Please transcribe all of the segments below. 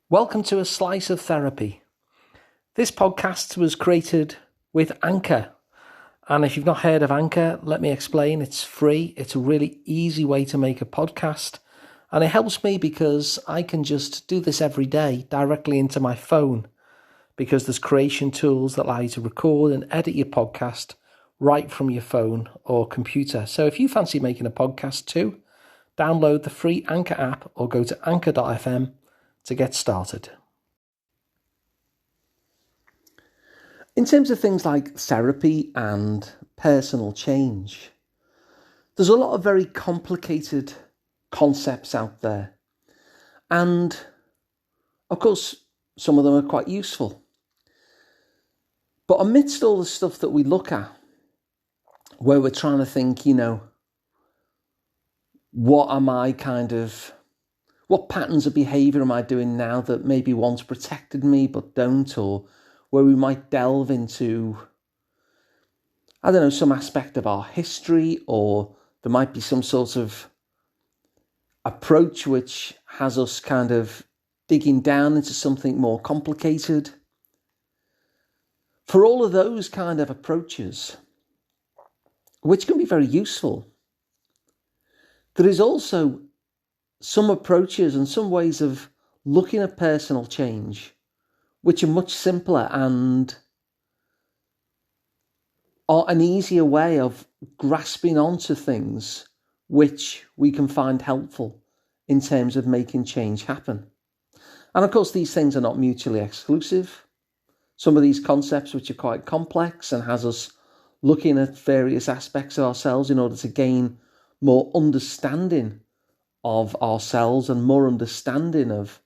Welcome to A Slice of Therapy. This podcast was created with Anchor. And if you've not heard of Anchor, let me explain. It's free. It's a really easy way to make a podcast. And it helps me because I can just do this every day directly into my phone, because there's creation tools that allow you to record and edit your podcast right from your phone or computer. So if you fancy making a podcast too, download the free Anchor app or go to anchor.fm to get started. In terms of things like therapy and personal change, there's a lot of very complicated concepts out there. And of course, some of them are quite useful. But amidst all the stuff that we look at, where we're trying to think, what patterns of behaviour am I doing now that maybe once protected me but don't, or where we might delve into, some aspect of our history, or there might be some sort of approach which has us kind of digging down into something more complicated. For all of those kind of approaches, which can be very useful, there is also some approaches and some ways of looking at personal change which are much simpler and are an easier way of grasping onto things which we can find helpful in terms of making change happen. And of course, these things are not mutually exclusive. Some of these concepts which are quite complex and has us looking at various aspects of ourselves in order to gain more understanding of ourselves and more understanding of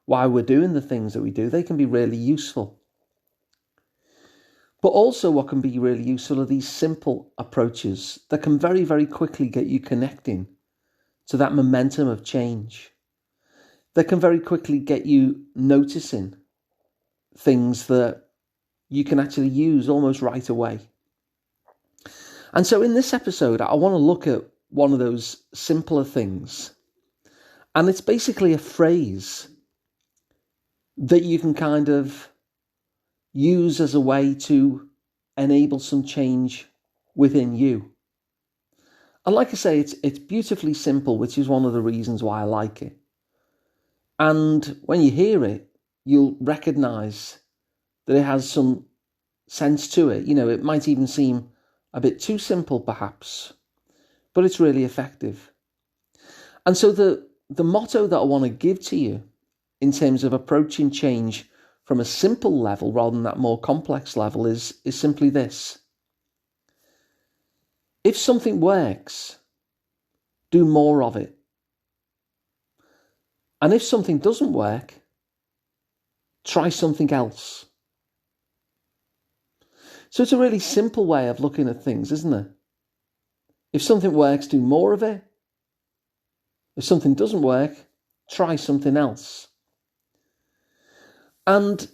why we're doing the things that we do, they can be really useful. But also what can be really useful are these simple approaches that can very, very quickly get you connecting to that momentum of change. That can very quickly get you noticing things that you can actually use almost right away. And so in this episode, I want to look at one of those simpler things. And it's basically a phrase that you can kind of use as a way to enable some change within you. And like I say, it's beautifully simple, which is one of the reasons why I like it. And when you hear it, you'll recognise that it has some sense to it. It might even seem a bit too simple perhaps, but it's really effective. And so the motto that I want to give to you in terms of approaching change from a simple level rather than that more complex level is simply this. If something works, do more of it. And if something doesn't work, try something else. So it's a really simple way of looking at things, isn't it? If something works, do more of it. If something doesn't work, try something else. And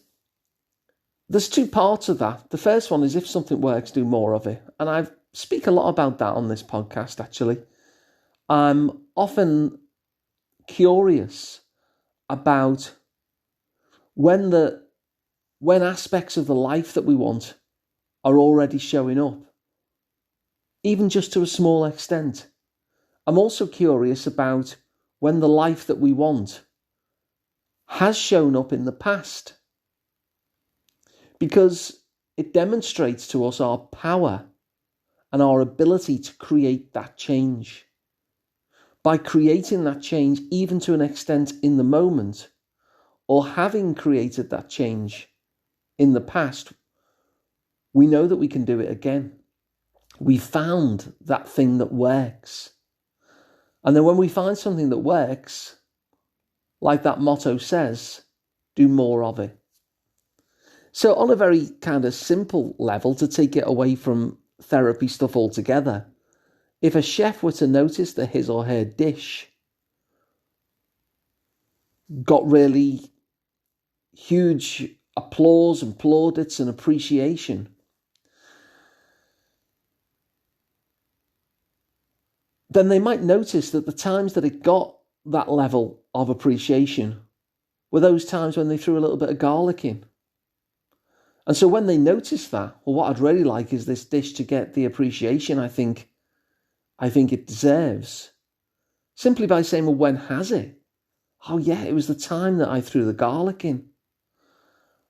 there's two parts of that. The first one is if something works, do more of it. And I speak a lot about that on this podcast, actually. I'm often curious about when aspects of the life that we want are already showing up, even just to a small extent. I'm also curious about when the life that we want has shown up in the past, because it demonstrates to us our power and our ability to create that change. By creating that change, even to an extent in the moment, or having created that change in the past, we know that we can do it again. We found that thing that works. And then when we find something that works, like that motto says, do more of it. So on a very kind of simple level, to take it away from therapy stuff altogether, if a chef were to notice that his or her dish got really huge applause and plaudits and appreciation, then they might notice that the times that it got that level of appreciation were those times when they threw a little bit of garlic in. And so when they noticed that, well, what I'd really like is this dish to get the appreciation I think it deserves. Simply by saying, well, when has it? Oh yeah, it was the time that I threw the garlic in.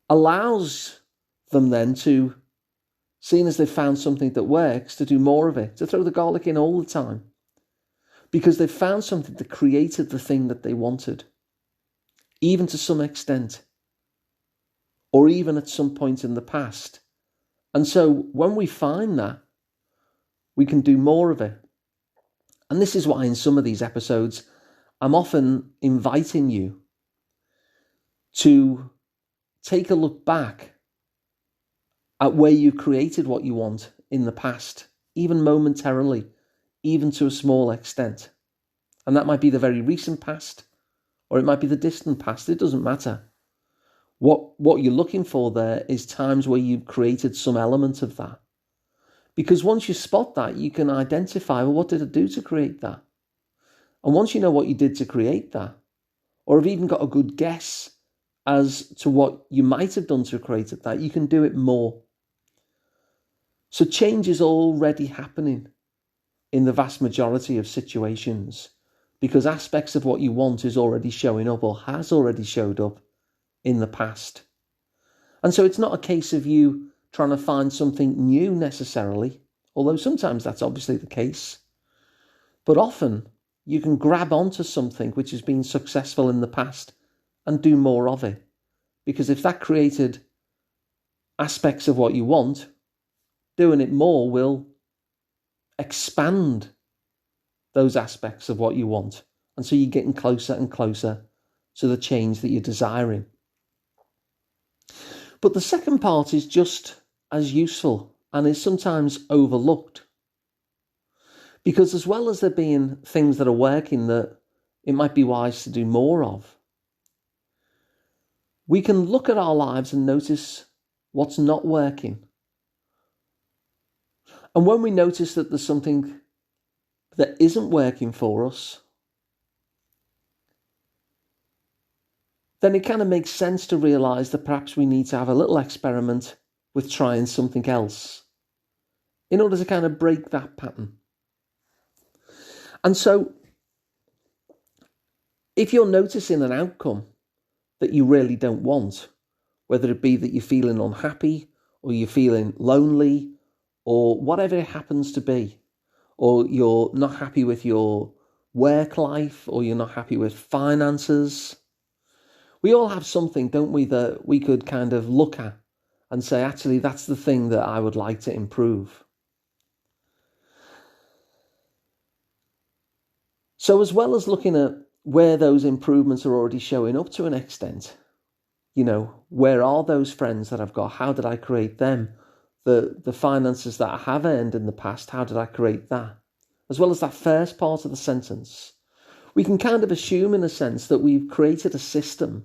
Allows them then to, seeing as they've found something that works, to do more of it, to throw the garlic in all the time. Because they've found something that created the thing that they wanted, even to some extent, or even at some point in the past. And so when we find that, we can do more of it. And this is why in some of these episodes, I'm often inviting you to take a look back at where you created what you want in the past, even momentarily, even to a small extent. And that might be the very recent past, or it might be the distant past. It doesn't matter. What you're looking for there is times where you've created some element of that. Because once you spot that, you can identify, well, what did I do to create that? And once you know what you did to create that, or have even got a good guess as to what you might have done to create that, you can do it more. So change is already happening in the vast majority of situations, because aspects of what you want is already showing up or has already showed up in the past. And so it's not a case of you trying to find something new necessarily, although sometimes that's obviously the case. But often you can grab onto something which has been successful in the past and do more of it. Because if that created aspects of what you want, doing it more will expand those aspects of what you want. And so you're getting closer and closer to the change that you're desiring. But the second part is just as useful and is sometimes overlooked. Because as well as there being things that are working that it might be wise to do more of, we can look at our lives and notice what's not working. And when we notice that there's something that isn't working for us, then it kind of makes sense to realise that perhaps we need to have a little experiment with trying something else in order to kind of break that pattern. And so, if you're noticing an outcome that you really don't want, whether it be that you're feeling unhappy or you're feeling lonely or whatever it happens to be, or you're not happy with your work life or you're not happy with finances, we all have something, don't we, that we could kind of look at and say, actually, that's the thing that I would like to improve. So as well as looking at where those improvements are already showing up to an extent, where are those friends that I've got? How did I create them? The finances that I have earned in the past, how did I create that? As well as that first part of the sentence, we can kind of assume in a sense that we've created a system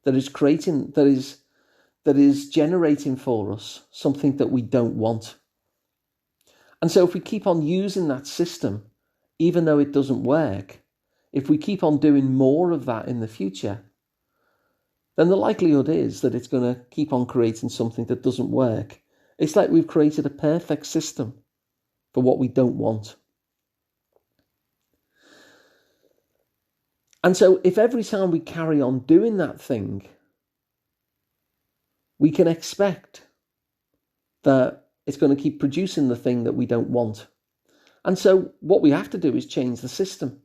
that is generating for us something that we don't want. And so if we keep on using that system, even though it doesn't work, if we keep on doing more of that in the future, then the likelihood is that it's going to keep on creating something that doesn't work. It's like we've created a perfect system for what we don't want. And so if every time we carry on doing that thing, we can expect that it's going to keep producing the thing that we don't want. And so what we have to do is change the system.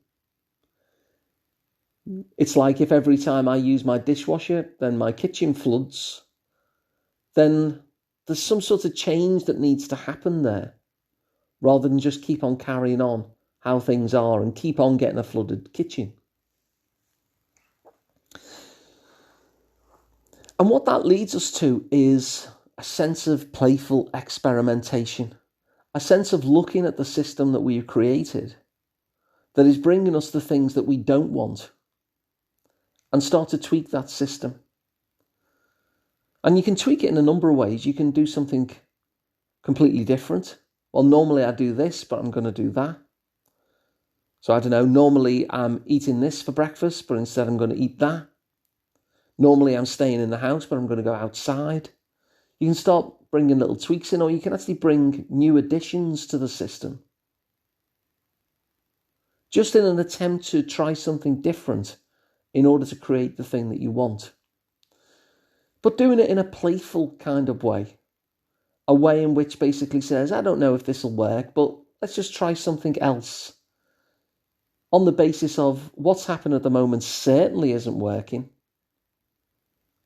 It's like if every time I use my dishwasher, then my kitchen floods, then there's some sort of change that needs to happen there, rather than just keep on carrying on how things are and keep on getting a flooded kitchen. And what that leads us to is a sense of playful experimentation, a sense of looking at the system that we've created that is bringing us the things that we don't want and start to tweak that system. And you can tweak it in a number of ways. You can do something completely different. Well, normally I do this, but I'm going to do that. So I don't know, normally I'm eating this for breakfast, but instead I'm going to eat that. Normally I'm staying in the house, but I'm going to go outside. You can start bringing little tweaks in, or you can actually bring new additions to the system, just in an attempt to try something different in order to create the thing that you want. But doing it in a playful kind of way, a way in which basically says, I don't know if this will work, but let's just try something else. On the basis of what's happened at the moment certainly isn't working.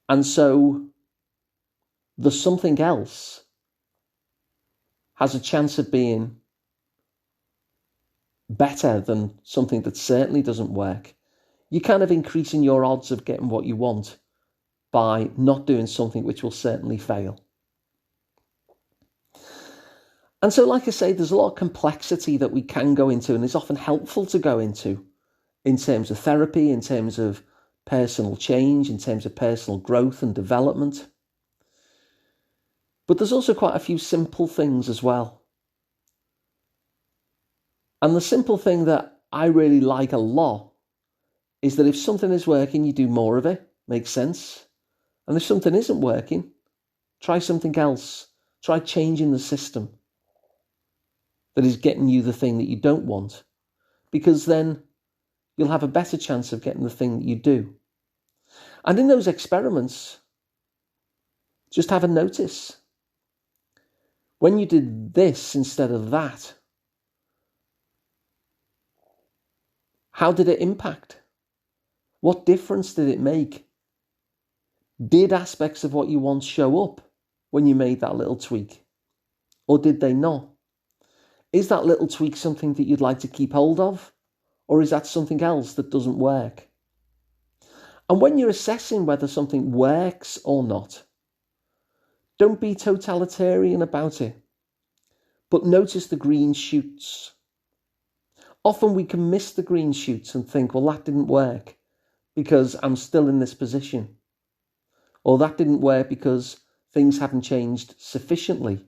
And so the something else has a chance of being better than something that certainly doesn't work. You're kind of increasing your odds of getting what you want by not doing something which will certainly fail. And so, like I say, there's a lot of complexity that we can go into, and it's often helpful to go into in terms of therapy, in terms of personal change, in terms of personal growth and development. But there's also quite a few simple things as well. And the simple thing that I really like a lot is that if something is working, you do more of it. Makes sense. And if something isn't working, try something else. Try changing the system that is getting you the thing that you don't want, because then you'll have a better chance of getting the thing that you do. And in those experiments, just have a notice. When you did this instead of that, how did it impact? What difference did it make? Did aspects of what you want show up when you made that little tweak? Or did they not? Is that little tweak something that you'd like to keep hold of? Or is that something else that doesn't work? And when you're assessing whether something works or not, don't be totalitarian about it, but notice the green shoots. Often we can miss the green shoots and think, well, that didn't work because I'm still in this position. Or that didn't work because things haven't changed sufficiently.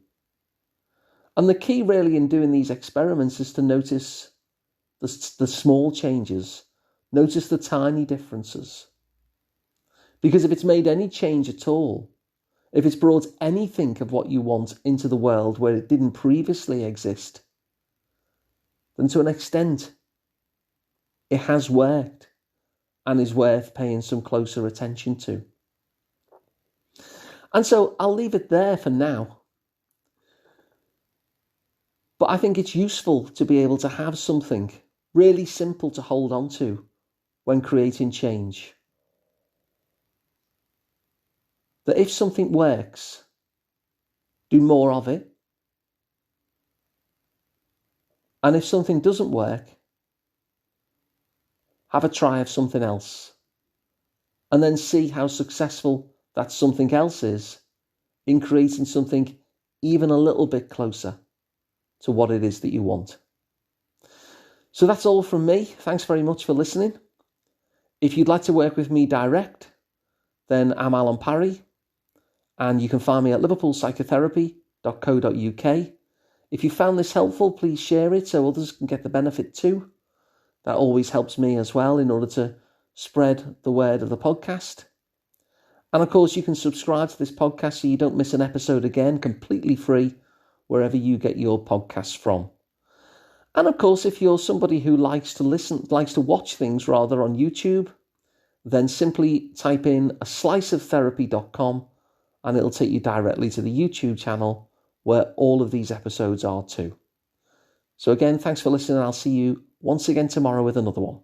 And the key really in doing these experiments is to notice the small changes, notice the tiny differences. Because if it's made any change at all, if it's brought anything of what you want into the world where it didn't previously exist, then to an extent, it has worked and is worth paying some closer attention to. And so I'll leave it there for now. But I think it's useful to be able to have something really simple to hold on to when creating change. That if something works, do more of it. And if something doesn't work, have a try of something else. And then see how successful that something else is in creating something even a little bit closer to what it is that you want. So that's all from me. Thanks very much for listening. If you'd like to work with me direct, then I'm Alun Parry, and you can find me at liverpoolpsychotherapy.co.uk. If you found this helpful, please share it so others can get the benefit too. That always helps me as well in order to spread the word of the podcast. And of course, you can subscribe to this podcast so you don't miss an episode again, completely free, wherever you get your podcasts from. And of course, if you're somebody who likes to watch things rather on YouTube, then simply type in asliceoftherapy.com and it'll take you directly to the YouTube channel where all of these episodes are too. So again, thanks for listening. I'll see you once again tomorrow with another one.